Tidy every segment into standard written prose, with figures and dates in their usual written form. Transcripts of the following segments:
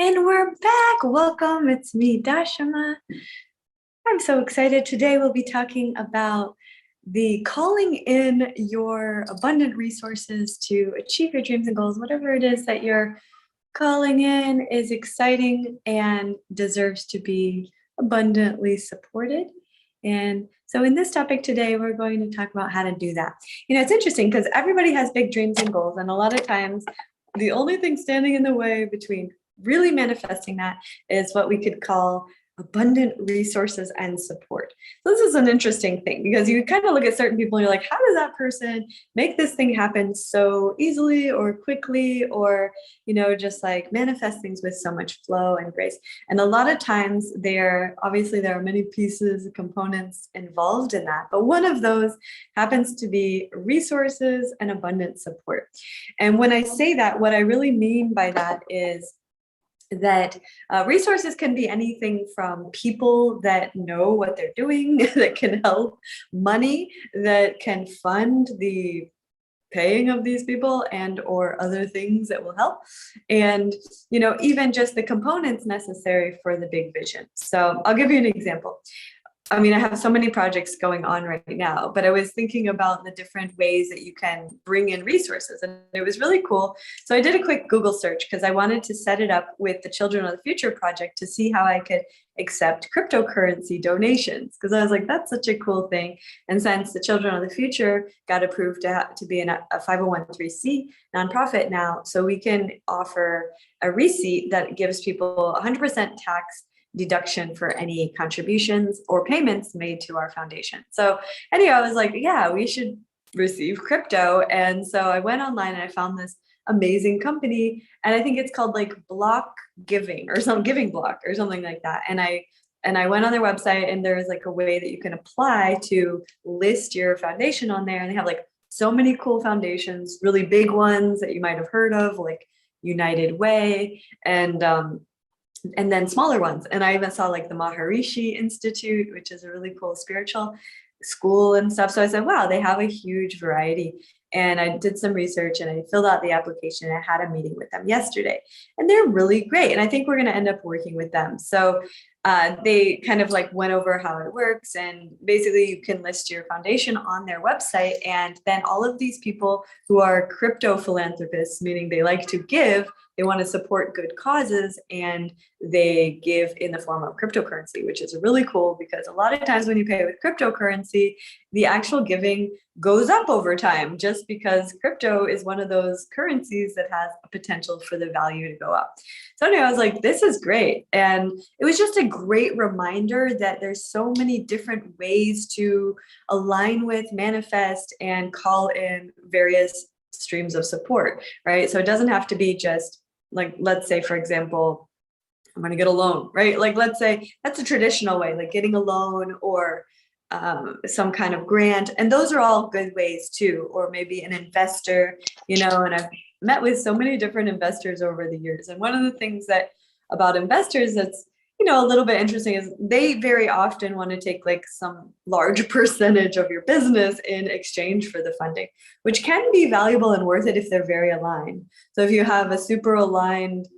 And we're back. Welcome. It's me, Dashama. I'm so excited. Today we'll be talking about the calling in your abundant resources to achieve your dreams and goals. Whatever it is that you're calling in is exciting and deserves to be abundantly supported. And so in this topic today, we're going to talk about how to do that. It's interesting because everybody has big dreams and goals. And a lot of times the only thing standing in the way between really manifesting that is what we could call abundant resources and support. So this is an interesting thing because you kind of look at certain people and you're like, how does that person make this thing happen so easily or quickly, or just like manifest things with so much flow and grace? And a lot of times there are many pieces, components involved in that, but one of those happens to be resources and abundant support. And when I say that, what I really mean by that is that resources can be anything from people that know what they're doing, that can help, money that can fund the paying of these people and or other things that will help, and even just the components necessary for the big vision. So I'll give you an example. I have so many projects going on right now, but I was thinking about the different ways that you can bring in resources, and it was really cool. So I did a quick Google search because I wanted to set it up with the Children of the Future project to see how I could accept cryptocurrency donations, because I was like, that's such a cool thing. And since the Children of the Future got approved to be a 501(c)(3) nonprofit now, so we can offer a receipt that gives people 100% tax deduction for any contributions or payments made to our foundation. So anyway, I was like, yeah, we should receive crypto. And so I went online and I found this amazing company, and I think it's called like Block Giving or some Giving Block or something like that. And I went on their website, and there is like a way that you can apply to list your foundation on there. And they have like so many cool foundations, really big ones that you might have heard of, like United Way, and then smaller ones. And I even saw like the Maharishi Institute, which is a really cool spiritual school and stuff. So I said, wow, they have a huge variety. And I did some research and I filled out the application. I had a meeting with them yesterday, and they're really great. And I think we're going to end up working with them. So they kind of like went over how it works, and basically you can list your foundation on their website, and then all of these people who are crypto philanthropists, meaning they like to give, they want to support good causes, and they give in the form of cryptocurrency, which is really cool because a lot of times when you pay with cryptocurrency, the actual giving goes up over time, just because crypto is one of those currencies that has a potential for the value to go up. So anyway, I was like, this is great. And it was just a great reminder that there's so many different ways to align with, manifest, and call in various streams of support, right? So it doesn't have to be just like, let's say, for example, I'm going to get a loan, right? Like, let's say that's a traditional way, like getting a loan or some kind of grant. And those are all good ways too. Or maybe an investor, and I've met with so many different investors over the years. And one of the things about investors that's, a little bit interesting is they very often want to take like some large percentage of your business in exchange for the funding, which can be valuable and worth it if they're very aligned. So if you have a super aligned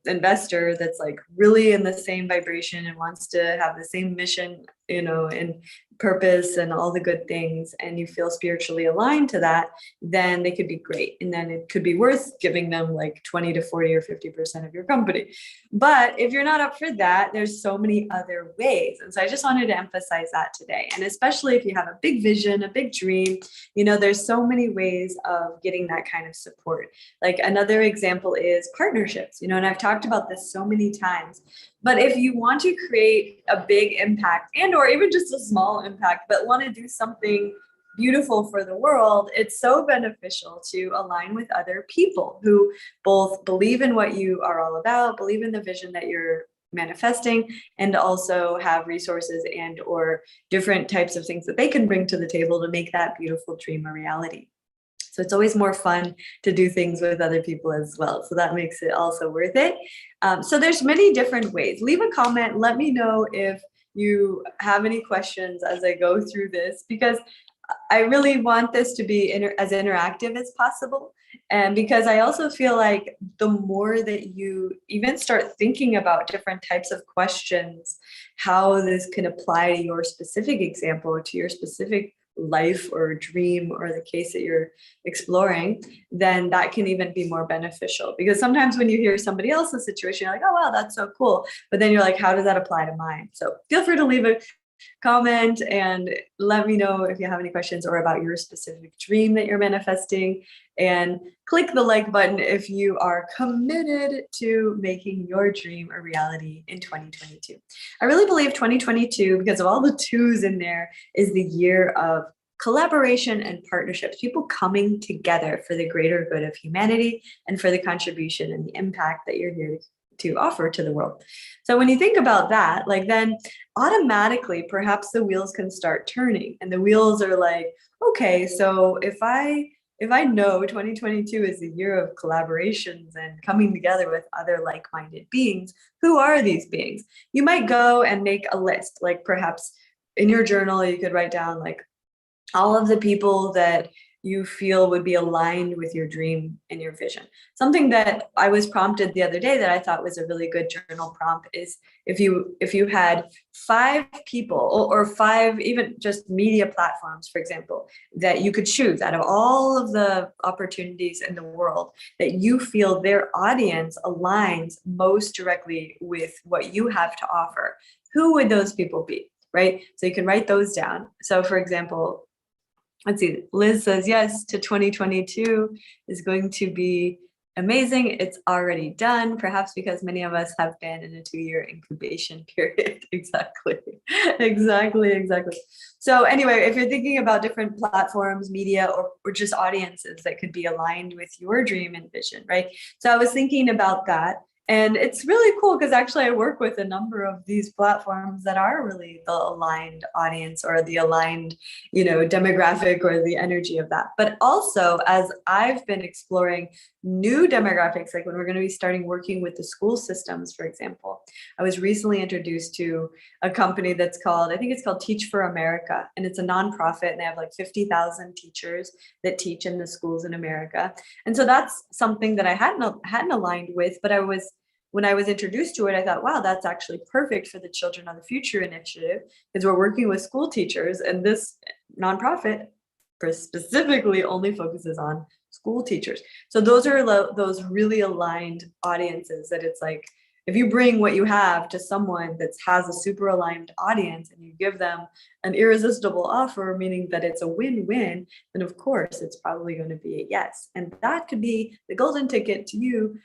investor that's like really in the same vibration and wants to have the same mission, and purpose and all the good things, and you feel spiritually aligned to that, then they could be great. And then it could be worth giving them like 20 to 40 or 50% of your company. But if you're not up for that, there's so many other ways. And so I just wanted to emphasize that today. And especially if you have a big vision, a big dream, there's so many ways of getting that kind of support. Like another example is partnerships, and I've talked about this so many times. But if you want to create a big impact and or even just a small impact, but want to do something beautiful for the world, it's so beneficial to align with other people who both believe in what you are all about, believe in the vision that you're manifesting, and also have resources and or different types of things that they can bring to the table to make that beautiful dream a reality. So it's always more fun to do things with other people as well. So that makes it also worth it. So there's many different ways. Leave a comment. Let me know if you have any questions as I go through this, because I really want this to be as interactive as possible. And because I also feel like the more that you even start thinking about different types of questions, how this can apply to your specific example, or to your specific life or dream, or the case that you're exploring, then that can even be more beneficial. Because sometimes when you hear somebody else's situation, you're like, oh, wow, that's so cool. But then you're like, how does that apply to mine? So feel free to leave a comment and let me know if you have any questions or about your specific dream that you're manifesting, and click the like button if you are committed to making your dream a reality in 2022. I really believe 2022, because of all the twos in there, is the year of collaboration and partnerships, people coming together for the greater good of humanity and for the contribution and the impact that you're here to offer to the world. So when you think about that, like, then automatically perhaps the wheels can start turning, and the wheels are like, okay, so if I know 2022 is the year of collaborations and coming together with other like-minded beings, who are these beings? You might go and make a list, like perhaps in your journal you could write down like all of the people that you feel would be aligned with your dream and your vision. Something that I was prompted the other day that I thought was a really good journal prompt is, if you had 5 people, or 5 even just media platforms, for example, that you could choose out of all of the opportunities in the world, that you feel their audience aligns most directly with what you have to offer, who would those people be, right? So you can write those down. So for example, let's see, Liz says, yes, to 2022 is going to be amazing. It's already done, perhaps because many of us have been in a 2-year incubation period. Exactly. So anyway, if you're thinking about different platforms, media, or just audiences that could be aligned with your dream and vision, right? So I was thinking about that. And it's really cool because actually I work with a number of these platforms that are really the aligned audience, or the aligned, demographic, or the energy of that. But also, as I've been exploring new demographics, like when we're going to be starting working with the school systems, for example, I was recently introduced to a company that's called, I think it's called Teach for America. And it's a nonprofit, and they have like 50,000 teachers that teach in the schools in America. And so that's something that I hadn't aligned with, but when I was introduced to it, I thought, wow, that's actually perfect for the Children of the Future initiative, because we're working with school teachers, and this nonprofit specifically only focuses on school teachers. So those are those really aligned audiences that it's like, if you bring what you have to someone that has a super aligned audience, and you give them an irresistible offer, meaning that it's a win-win, then of course it's probably going to be a yes. And that could be the golden ticket to you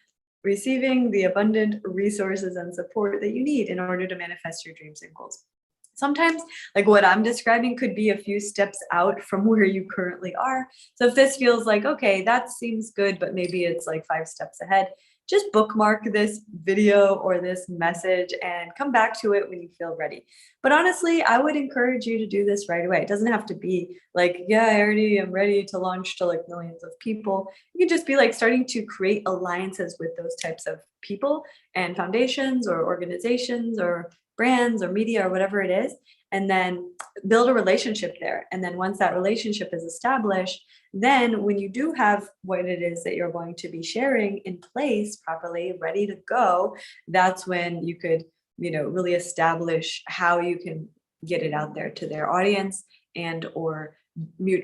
receiving the abundant resources and support that you need in order to manifest your dreams and goals. Sometimes, like what I'm describing, could be a few steps out from where you currently are. So if this feels like, okay, that seems good, but maybe it's like 5 steps ahead, just bookmark this video or this message and come back to it when you feel ready. But honestly, I would encourage you to do this right away. It doesn't have to be like, yeah, I already am ready to launch to like millions of people. You can just be like starting to create alliances with those types of people and foundations or organizations or brands or media or whatever it is, and then build a relationship there. And then once that relationship is established, then when you do have what it is that you're going to be sharing in place properly, ready to go, that's when you could, really establish how you can get it out there to their audience, and or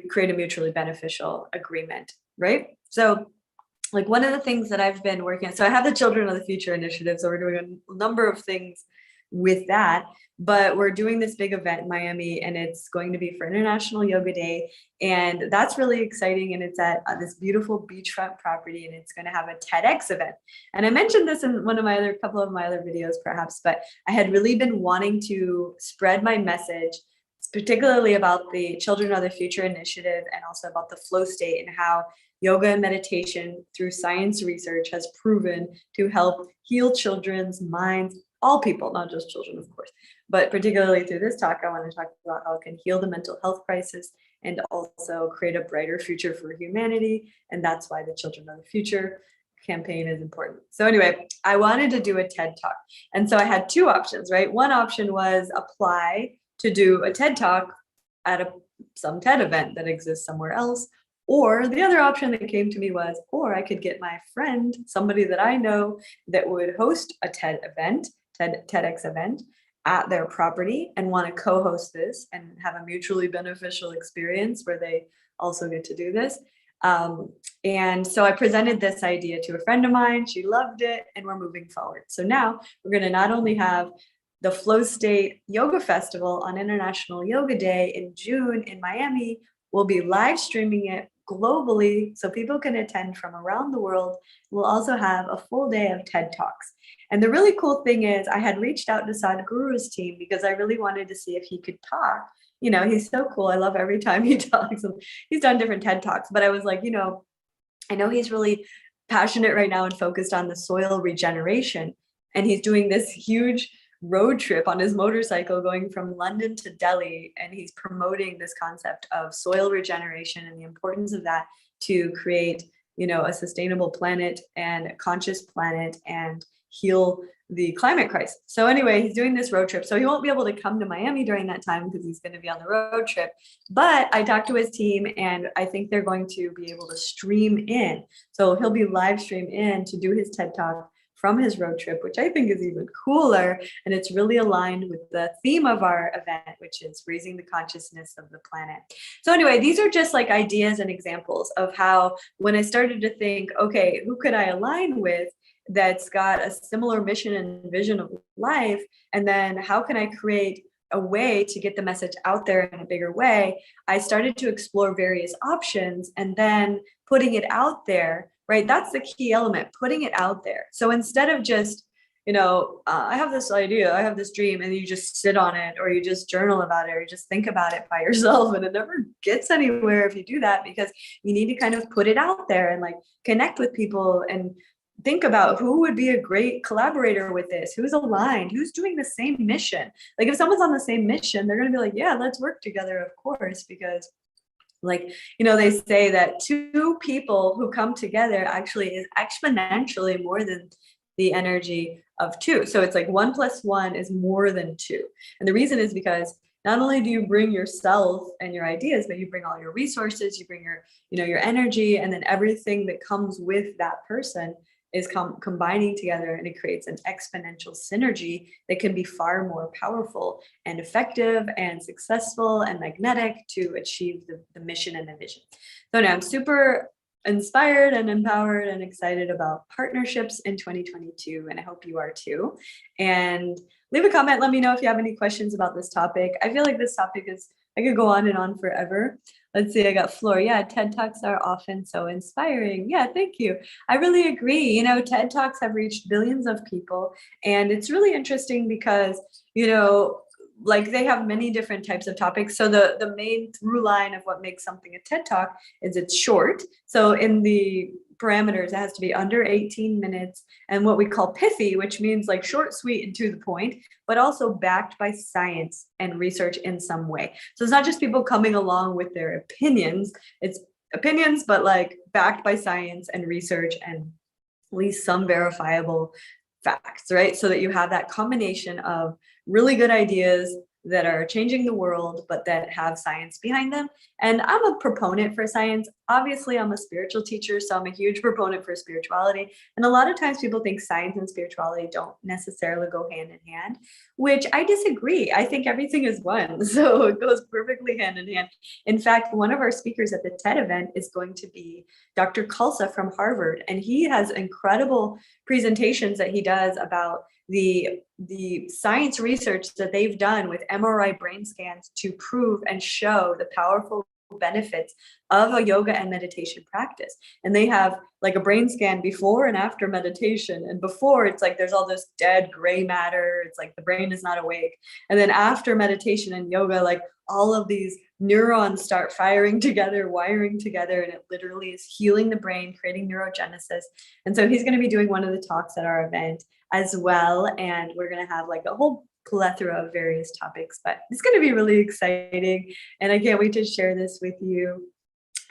create a mutually beneficial agreement, right? So like one of the things that I've been working on, so I have the Children of the Future initiative, so we're doing a number of things with that, but we're doing this big event in Miami, and it's going to be for International Yoga Day, and that's really exciting. And it's at this beautiful beachfront property, and it's going to have a TEDx event. And I mentioned this in couple of my other videos perhaps, but I had really been wanting to spread my message, particularly about the Children of the Future initiative, and also about the flow state, and how yoga and meditation through science research has proven to help heal children's minds, all people, not just children, of course, but particularly through this talk, I want to talk about how it can heal the mental health crisis and also create a brighter future for humanity. And that's why the Children of the Future campaign is important. So anyway, I wanted to do a TED Talk. And so I had 2 options, right? One option was apply to do a TED Talk at some TED event that exists somewhere else, Or the other option that came to me was, or I could get my friend, somebody that I know that would host a TEDx event at their property and want to co-host this and have a mutually beneficial experience where they also get to do this. And so I presented this idea to a friend of mine. She loved it, and we're moving forward. So now we're going to not only have the Flow State Yoga Festival on International Yoga Day in June in Miami, we'll be live streaming it globally so people can attend from around the world. We'll also have a full day of TED Talks. And the really cool thing is I had reached out to Sadhguru's team because I really wanted to see if he could talk. You know, he's so cool. I love every time he talks. He's done different TED Talks, but I was like, you know, I know he's really passionate right now and focused on the soil regeneration. And he's doing this huge road trip on his motorcycle going from London to Delhi. And he's promoting this concept of soil regeneration and the importance of that to create, you know, a sustainable planet and a conscious planet and heal the climate crisis. So anyway, he's doing this road trip. So he won't be able to come to Miami during that time because he's going to be on the road trip. But I talked to his team and I think they're going to be able to stream in. So he'll be live streamed in to do his TED Talk from his road trip, which I think is even cooler. And it's really aligned with the theme of our event, which is raising the consciousness of the planet. So anyway, these are just like ideas and examples of how when I started to think, okay, who could I align with that's got a similar mission and vision of life? And then how can I create a way to get the message out there in a bigger way? I started to explore various options and then putting it out there, right? That's the key element, putting it out there. So instead of just, you know, I have this idea, I have this dream, and you just sit on it or you just journal about it or you just think about it by yourself, and it never gets anywhere if you do that, because you need to kind of put it out there and like connect with people and think about who would be a great collaborator with this, who's aligned, who's doing the same mission. Like if someone's on the same mission, they're going to be like, yeah, let's work together, of course, because like, you know, they say that two people who come together actually is exponentially more than the energy of two. So it's like 1 + 1 is more than 2. And the reason is because not only do you bring yourself and your ideas, but you bring all your resources, you bring your, you know, your energy, and then everything that comes with that person is combining together, and it creates an exponential synergy that can be far more powerful and effective and successful and magnetic to achieve the mission and the vision. So now I'm super inspired and empowered and excited about partnerships in 2022, and I hope you are too. And leave a comment, let me know if you have any questions about this topic. I feel like this topic is, I could go on and on forever. Let's see, I got Floor. Yeah, TED Talks are often so inspiring. Yeah, thank you. I really agree. You know, TED Talks have reached billions of people, and it's really interesting because, you know, like they have many different types of topics. So the main through line of what makes something a TED Talk is it's short. So in the parameters, it has to be under 18 minutes, and what we call pithy, which means like short, sweet, and to the point, but also backed by science and research in some way. So it's not just people coming along with their opinions, it's opinions, but like backed by science and research and at least some verifiable facts, right? So that you have that combination of really good ideas that are changing the world, but that have science behind them. And I'm a proponent for science. Obviously, I'm a spiritual teacher, so I'm a huge proponent for spirituality. And a lot of times people think science and spirituality don't necessarily go hand in hand, which I disagree. I think everything is one. So it goes perfectly hand in hand. In fact, one of our speakers at the TED event is going to be Dr. Khalsa from Harvard. And he has incredible presentations that he does about the science research that they've done with MRI brain scans to prove and show the powerful benefits of a yoga and meditation practice. And they have like a brain scan before and after meditation. And before, it's like there's all this dead gray matter. It's like the brain is not awake. And then after meditation and yoga, like all of these neurons start firing together, wiring together, and it literally is healing the brain, creating neurogenesis. And so he's going to be doing one of the talks at our event as well. And we're going to have like a whole plethora of various topics, but it's going to be really exciting. And I can't wait to share this with you.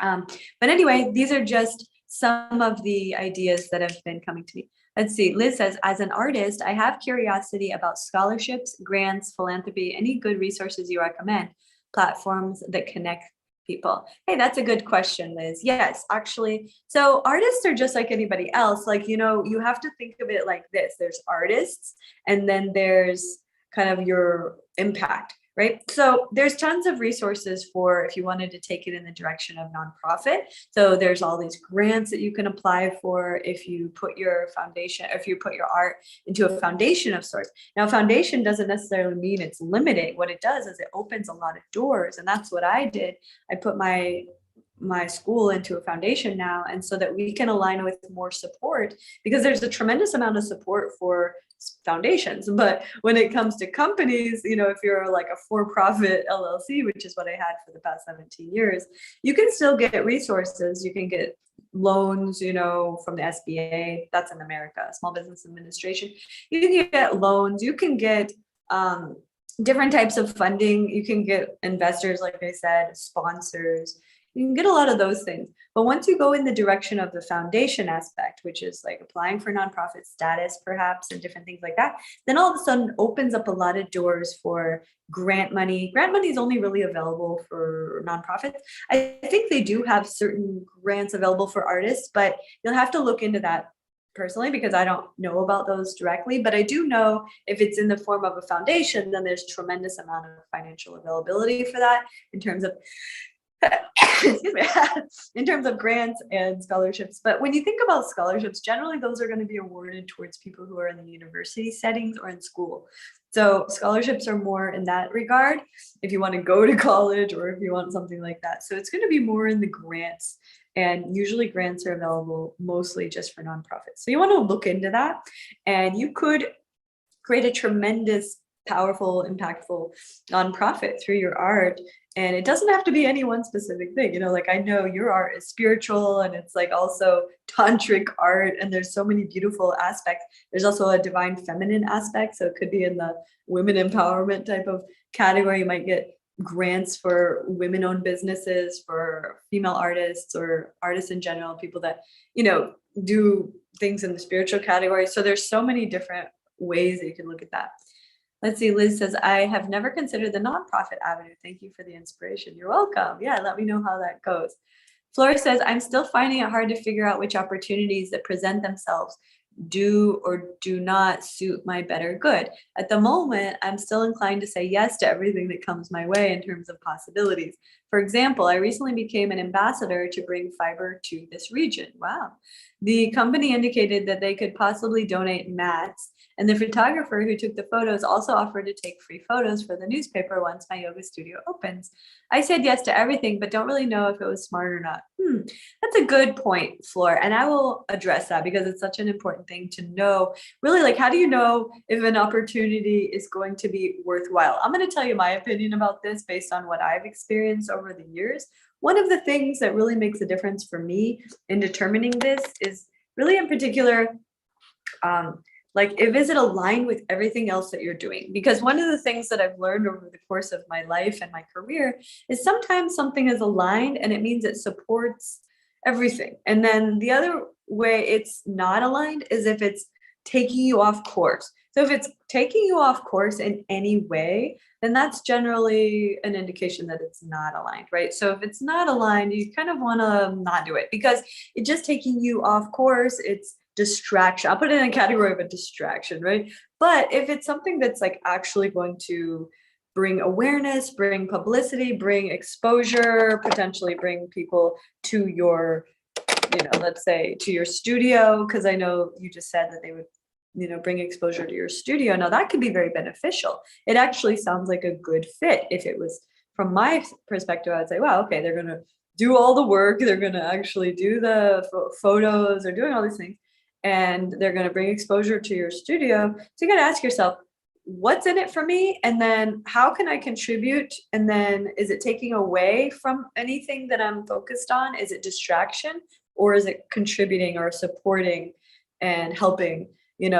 But anyway, these are just some of the ideas that have been coming to me. Let's see. Liz says, as an artist, I have curiosity about scholarships, grants, philanthropy, any good resources you recommend, platforms that connect people? Hey, that's a good question, Liz. Yes, actually. So artists are just like anybody else. Like, you have to think of it like this. There's artists, and then there's kind of your impact, right? So there's tons of resources for if you wanted to take it in the direction of nonprofit. So there's all these grants that you can apply for if you put your art into a foundation of sorts. Now, foundation doesn't necessarily mean it's limiting. What it does is it opens a lot of doors, and that's what I did. I put my school into a foundation now, and so that we can align with more support, because there's a tremendous amount of support for foundations. But when it comes to companies, if you're like a for-profit LLC, which is what I had for the past 17 years, you can still get resources. You can get loans, from the SBA, that's in America, Small Business Administration. You can get loans, you can get different types of funding, you can get investors, like I said, sponsors. You can get a lot of those things. But once you go in the direction of the foundation aspect, which is like applying for nonprofit status, perhaps, and different things like that, then all of a sudden opens up a lot of doors for grant money. Grant money is only really available for nonprofits. I think they do have certain grants available for artists, but you'll have to look into that personally, because I don't know about those directly. But I do know if it's in the form of a foundation, then there's tremendous amount of financial availability for that in terms of excuse me, in terms of grants and scholarships. But when you think about scholarships, generally those are going to be awarded towards people who are in the university settings or in school. So scholarships are more in that regard, if you want to go to college or if you want something like that. So it's going to be more in the grants, and usually grants are available mostly just for nonprofits. So you want to look into that, and you could create a tremendous, powerful, impactful nonprofit through your art. And it doesn't have to be any one specific thing. Like I know your art is spiritual, and it's like also tantric art, and there's so many beautiful aspects. There's also a divine feminine aspect. So it could be in the women empowerment type of category. You might get grants for women-owned businesses, for female artists or artists in general, people that, do things in the spiritual category. So there's so many different ways that you can look at that. Let's see, Liz says, I have never considered the nonprofit avenue. Thank you for the inspiration. You're welcome. Yeah, let me know how that goes. Flora says, I'm still finding it hard to figure out which opportunities that present themselves do or do not suit my better good. At the moment, I'm still inclined to say yes to everything that comes my way in terms of possibilities. For example, I recently became an ambassador to bring fiber to this region. Wow. The company indicated that they could possibly donate mats, and the photographer who took the photos also offered to take free photos for the newspaper once my yoga studio opens. I said yes to everything, but don't really know if it was smart or not. That's a good point, Floor. And I will address that because it's such an important thing to know. Really, like, how do you know if an opportunity is going to be worthwhile? I'm going to tell you my opinion about this based on what I've experienced over the years. One of the things that really makes a difference for me in determining this is really in particular, is it aligned with everything else that you're doing? Because one of the things that I've learned over the course of my life and my career is sometimes something is aligned and it means it supports everything. And then the other way it's not aligned is if it's taking you off course. So if it's taking you off course in any way, then that's generally an indication that it's not aligned, right? So if it's not aligned, you kind of want to not do it because it's just taking you off course. It's distraction. I'll put it in a category of a distraction, right? But if it's something that's like actually going to bring awareness, bring publicity, bring exposure, potentially bring people to your, let's say to your studio, because I know you just said that they would, bring exposure to your studio. Now that could be very beneficial. It actually sounds like a good fit. If it was from my perspective, I'd say, wow, okay, they're going to do all the work. They're going to actually do the photos. They're doing all these things. And they're going to bring exposure to your studio. So you got to ask yourself, what's in it for me? And then how can I contribute? And then is it taking away from anything that I'm focused on? Is it distraction or is it contributing or supporting and helping?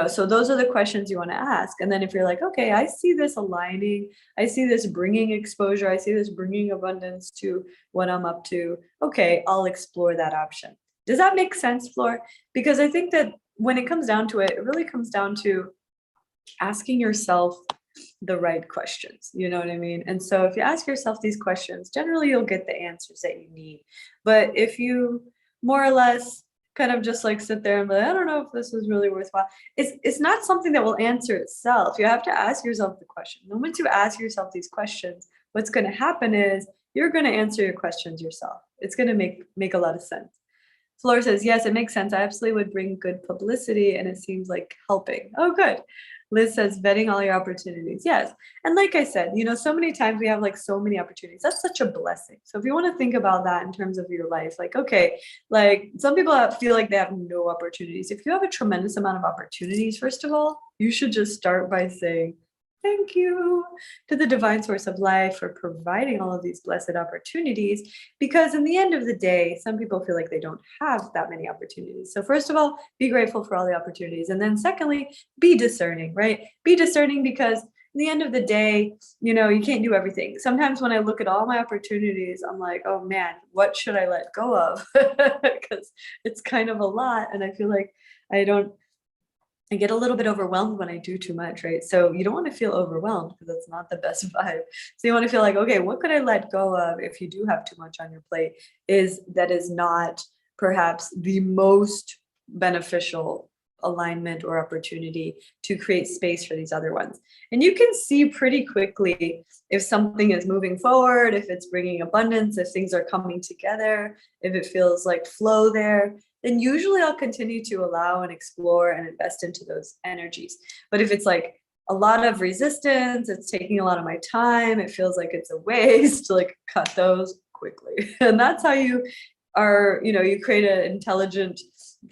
So those are the questions you want to ask. And then if you're like, okay, I see this aligning, I see this bringing exposure, I see this bringing abundance to what I'm up to. Okay, I'll explore that option. Does that make sense, Floor? Because I think that when it comes down to it, it really comes down to asking yourself, the right questions. You know what I mean? And so if you ask yourself these questions, generally you'll get the answers that you need. But if you more or less kind of just like sit there and be like, I don't know if this is really worthwhile, it's not something that will answer itself. You have to ask yourself the question. And once you ask yourself these questions, what's going to happen is you're going to answer your questions yourself. It's going to make a lot of sense. Flora says, yes, it makes sense. I absolutely would bring good publicity and it seems like helping. Oh, good. Liz says, vetting all your opportunities. Yes. And like I said, so many times we have like so many opportunities. That's such a blessing. So if you want to think about that in terms of your life, like, okay, like some people feel like they have no opportunities. If you have a tremendous amount of opportunities, first of all, you should just start by saying, thank you to the divine source of life for providing all of these blessed opportunities, because in the end of the day, some people feel like they don't have that many opportunities. So first of all, be grateful for all the opportunities. And then secondly, be discerning, right? Be discerning because in the end of the day, you can't do everything. Sometimes when I look at all my opportunities, I'm like, oh man, what should I let go of? Because it's kind of a lot. And I feel like I get a little bit overwhelmed when I do too much, right? So you don't want to feel overwhelmed because that's not the best vibe. So you want to feel like, okay, what could I let go of if you do have too much on your plate that is not perhaps the most beneficial alignment or opportunity to create space for these other ones. And you can see pretty quickly if something is moving forward, if it's bringing abundance, if things are coming together, if it feels like flow there, then usually I'll continue to allow and explore and invest into those energies. But if it's like a lot of resistance, it's taking a lot of my time, it feels like it's a waste, to like cut those quickly. And that's how you create an intelligent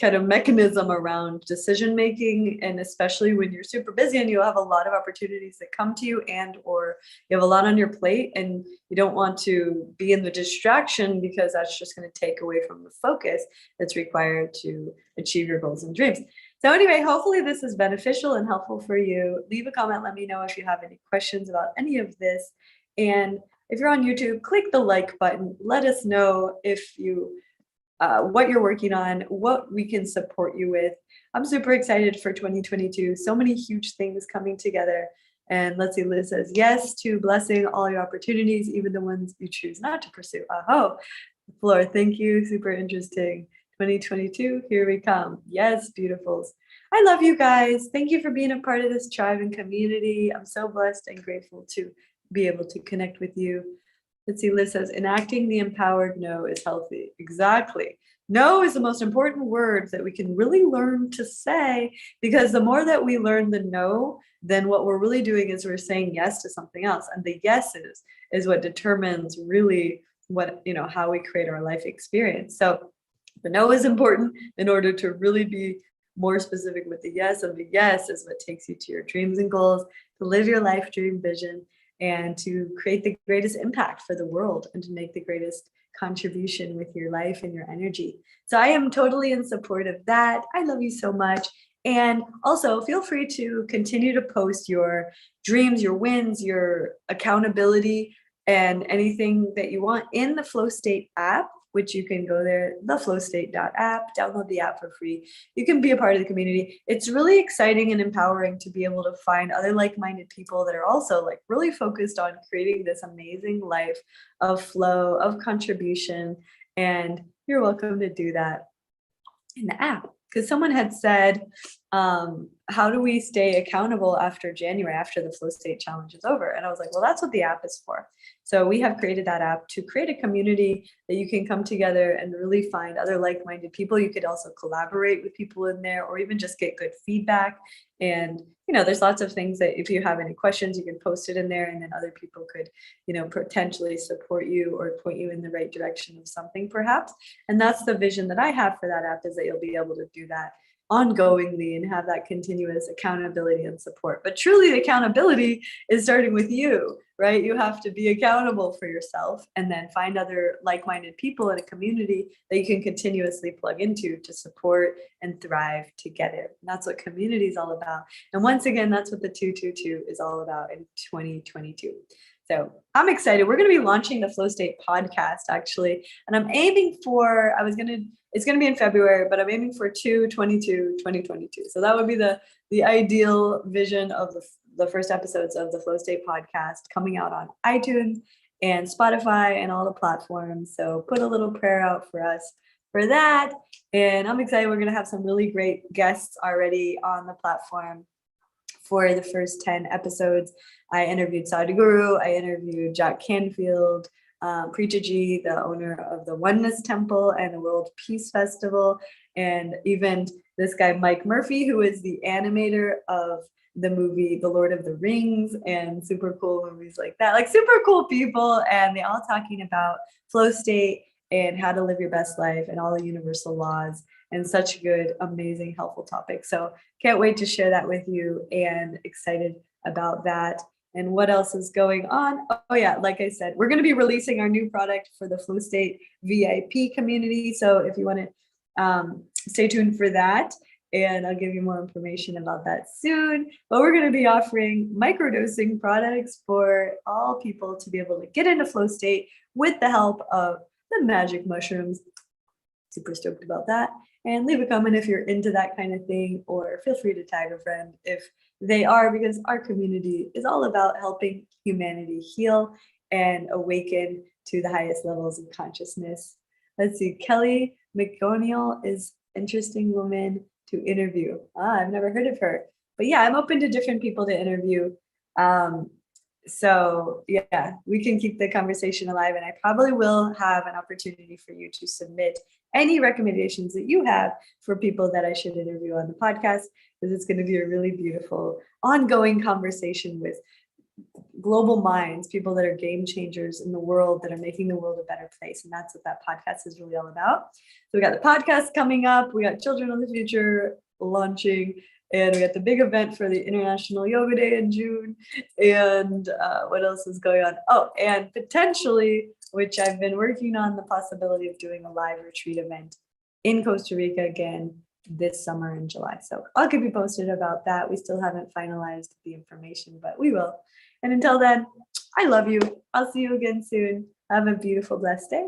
kind of mechanism around decision making. And especially when you're super busy and you have a lot of opportunities that come to you, and or you have a lot on your plate and you don't want to be in the distraction, because that's just going to take away from the focus that's required to achieve your goals and dreams. So anyway, hopefully this is beneficial and helpful for you. Leave a comment, let me know if you have any questions about any of this. And if you're on YouTube, click the like button. Let us know if you what you're working on, what we can support you with. I'm super excited for 2022. So many huge things coming together. And let's see, Liz says, yes to blessing all your opportunities, even the ones you choose not to pursue. Oh, Flora, thank you. Super interesting. 2022, here we come. Yes, beautifuls. I love you guys. Thank you for being a part of this tribe and community. I'm so blessed and grateful to be able to connect with you. Let's see, Liz says, enacting the empowered no is healthy. Exactly. No is the most important word that we can really learn to say, because the more that we learn the no, then what we're really doing is we're saying yes to something else. And the yeses is what determines really how we create our life experience. So the no is important in order to really be more specific with the yes, and the yes is what takes you to your dreams and goals, to live your life dream vision, and to create the greatest impact for the world and to make the greatest contribution with your life and your energy. So I am totally in support of that. I love you so much. And also feel free to continue to post your dreams, your wins, your accountability, and anything that you want in the Flow State app, which you can go there, theflowstate.app, download the app for free. You can be a part of the community. It's really exciting and empowering to be able to find other like-minded people that are also like really focused on creating this amazing life of flow, of contribution. And you're welcome to do that in the app. Because someone had said, how do we stay accountable after January, after the Flow State Challenge is over? And I was like, well, that's what the app is for. So we have created that app to create a community that you can come together and really find other like-minded people. You could also collaborate with people in there, or even just get good feedback. And, there's lots of things that if you have any questions, you can post it in there, and then other people could, potentially support you or point you in the right direction of something perhaps. And that's the vision that I have for that app, is that you'll be able to do that ongoingly and have that continuous accountability and support. But truly, the accountability is starting with you, right? You have to be accountable for yourself, and then find other like-minded people in a community that you can continuously plug into to support and thrive together. And that's what community is all about. And once again, that's what the 222 is all about in 2022. So I'm excited. We're going to be launching the Flow State podcast, actually. And I'm aiming for, it's going to be in February, but I'm aiming for 2/22/2022. So that would be the the ideal vision of the first episodes of the Flow State podcast coming out on iTunes and Spotify and all the platforms. So put a little prayer out for us for that. And I'm excited. We're going to have some really great guests already on the platform for the first 10 episodes. I interviewed Sadhguru, I interviewed Jack Canfield, Preacher G, the owner of the Oneness Temple and the World Peace Festival, and even this guy, Mike Murphy, who is the animator of the movie The Lord of the Rings and super cool movies like that, like super cool people. And they all talking about flow state and how to live your best life and all the universal laws and such good, amazing, helpful topics. So can't wait to share that with you and excited about that. And what else is going on? Oh yeah, like I said, we're going to be releasing our new product for the Flow State VIP community. So if you want to stay tuned for that, and I'll give you more information about that soon. But we're going to be offering microdosing products for all people to be able to get into flow state with the help of the magic mushrooms. Super stoked about that. And leave a comment if you're into that kind of thing, or feel free to tag a friend if they are, because our community is all about helping humanity heal and awaken to the highest levels of consciousness. Let's see, Kelly McGonial is an interesting woman to interview. I've never heard of her, but yeah, I'm open to different people to interview. So yeah, we can keep the conversation alive, and I probably will have an opportunity for you to submit any recommendations that you have for people that I should interview on the podcast, because it's going to be a really beautiful ongoing conversation with global minds, people that are game changers in the world, that are making the world a better place. And that's what that podcast is really all about. So we got the podcast coming up, we got Children of the Future launching, and we got the big event for the International Yoga Day in June. And what else is going on? Oh, and potentially, which I've been working on, the possibility of doing a live retreat event in Costa Rica again this summer in July. So I'll keep you posted about that. We still haven't finalized the information, but we will. And until then, I love you. I'll see you again soon. Have a beautiful, blessed day.